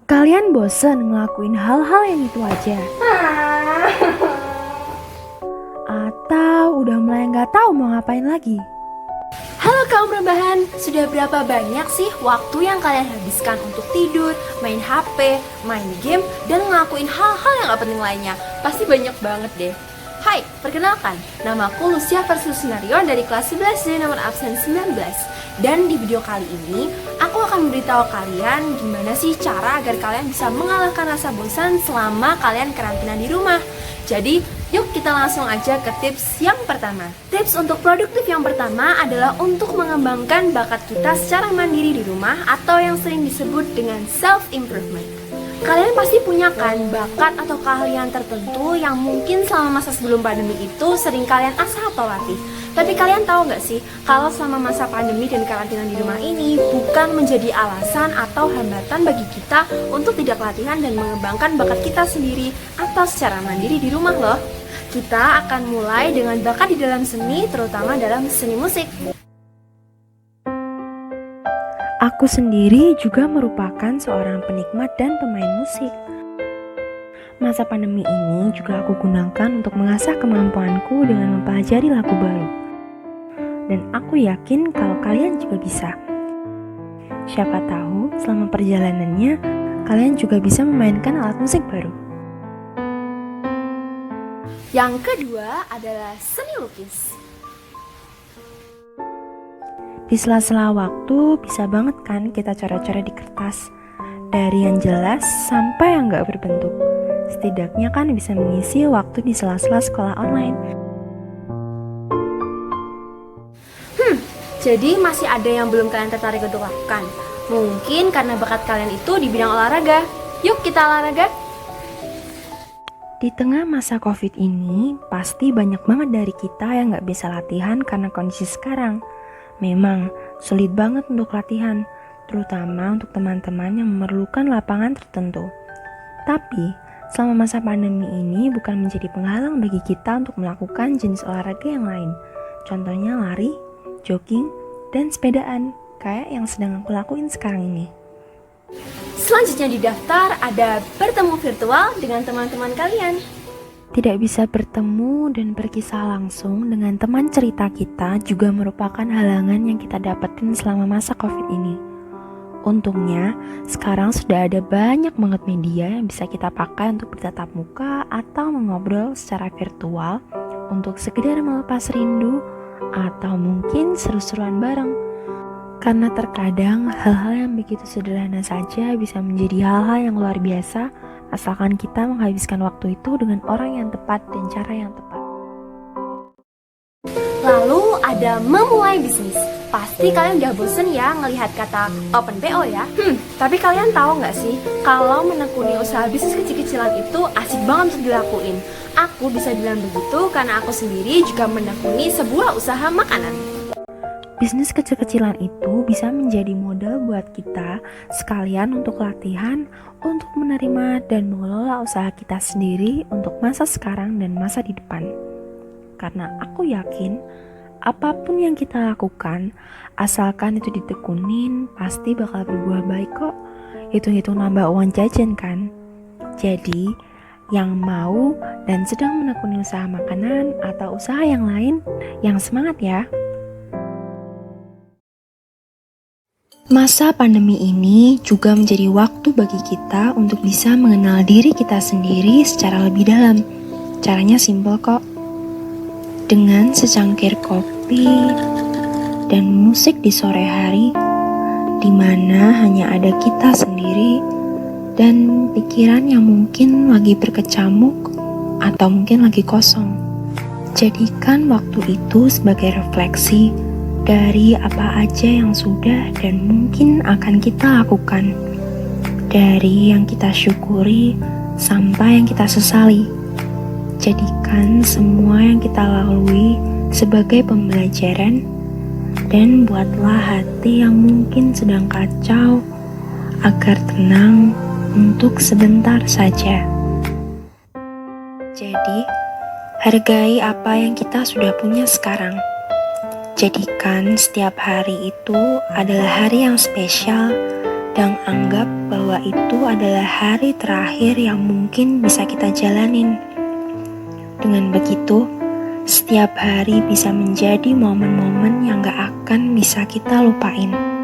Kalian bosen ngelakuin hal-hal yang itu aja? Atau udah mulai nggak tahu mau ngapain lagi? Halo kaum rebahan, sudah berapa banyak sih waktu yang kalian habiskan untuk tidur, main HP, main game, dan ngelakuin hal-hal yang gak penting lainnya? Pasti banyak banget deh. Hai, perkenalkan, namaku Lucia Versusinarion dari kelas 11 dan nomor absen 19. Dan di video kali ini, aku akan memberitahu kalian gimana sih cara agar kalian bisa mengalahkan rasa bosan selama kalian karantina di rumah. Jadi, yuk kita langsung aja ke tips yang pertama. Tips untuk produktif yang pertama adalah untuk mengembangkan bakat kita secara mandiri di rumah atau yang sering disebut dengan self-improvement. Kalian pasti punya kan bakat atau keahlian tertentu yang mungkin selama masa sebelum pandemi itu sering kalian asah atau latih. Tapi kalian tahu gak sih kalau selama masa pandemi dan karantina di rumah ini bukan menjadi alasan atau hambatan bagi kita untuk tidak latihan dan mengembangkan bakat kita sendiri atau secara mandiri di rumah loh. Kita akan mulai dengan bakat di dalam seni, terutama dalam seni musik. Aku sendiri juga merupakan seorang penikmat dan pemain musik. Masa pandemi ini juga aku gunakan untuk mengasah kemampuanku dengan mempelajari lagu baru. Dan aku yakin kalau kalian juga bisa. Siapa tahu selama perjalanannya, kalian juga bisa memainkan alat musik baru. Yang kedua adalah seni lukis. Di sela-sela waktu bisa banget kan kita coret-coret di kertas. Dari yang jelas sampai yang gak berbentuk. Setidaknya kan bisa mengisi waktu di sela-sela sekolah online. Jadi masih ada yang belum kalian tertarik untuk lakukan. Mungkin karena bakat kalian itu di bidang olahraga. Yuk kita olahraga. Di tengah masa COVID ini, pasti banyak banget dari kita yang gak bisa latihan karena kondisi sekarang. Memang sulit banget untuk latihan, terutama untuk teman-teman yang memerlukan lapangan tertentu. Tapi, selama masa pandemi ini bukan menjadi penghalang bagi kita untuk melakukan jenis olahraga yang lain. Contohnya lari, jogging, dan sepedaan, kayak yang sedang aku lakuin sekarang ini. Selanjutnya di daftar ada bertemu virtual dengan teman-teman kalian. Tidak bisa bertemu dan berkisah langsung dengan teman cerita kita juga merupakan halangan yang kita dapetin selama masa COVID ini. Untungnya, sekarang sudah ada banyak banget media yang bisa kita pakai untuk bertatap muka atau mengobrol secara virtual untuk sekedar melepas rindu atau mungkin seru-seruan bareng. Karena terkadang hal-hal yang begitu sederhana saja bisa menjadi hal-hal yang luar biasa asalkan kita menghabiskan waktu itu dengan orang yang tepat dan cara yang tepat. Lalu ada memulai bisnis. Pasti kalian udah bosen ya ngelihat kata open PO ya. Tapi kalian tahu nggak sih kalau menekuni usaha bisnis kecil-kecilan itu asik banget untuk dilakuin. Aku bisa bilang begitu karena aku sendiri juga menekuni sebuah usaha makanan. Bisnis kecil-kecilan itu bisa menjadi modal buat kita sekalian untuk latihan, untuk menerima dan mengelola usaha kita sendiri untuk masa sekarang dan masa di depan. Karena aku yakin, apapun yang kita lakukan, asalkan itu ditekunin, pasti bakal berbuah baik kok. Hitung-hitung nambah uang jajan kan? Jadi, yang mau dan sedang menekuni usaha makanan atau usaha yang lain, yang semangat ya! Masa pandemi ini juga menjadi waktu bagi kita untuk bisa mengenal diri kita sendiri secara lebih dalam. Caranya simpel kok. Dengan secangkir kopi dan musik di sore hari, di mana hanya ada kita sendiri dan pikiran yang mungkin lagi berkecamuk atau mungkin lagi kosong. Jadikan waktu itu sebagai refleksi dari apa aja yang sudah dan mungkin akan kita lakukan, dari yang kita syukuri sampai yang kita sesali. Jadikan semua yang kita lalui sebagai pembelajaran dan buatlah hati yang mungkin sedang kacau agar tenang untuk sebentar saja. Jadi, hargai apa yang kita sudah punya sekarang. Jadikan setiap hari itu adalah hari yang spesial dan anggap bahwa itu adalah hari terakhir yang mungkin bisa kita jalanin. Dengan begitu, setiap hari bisa menjadi momen-momen yang gak akan bisa kita lupain.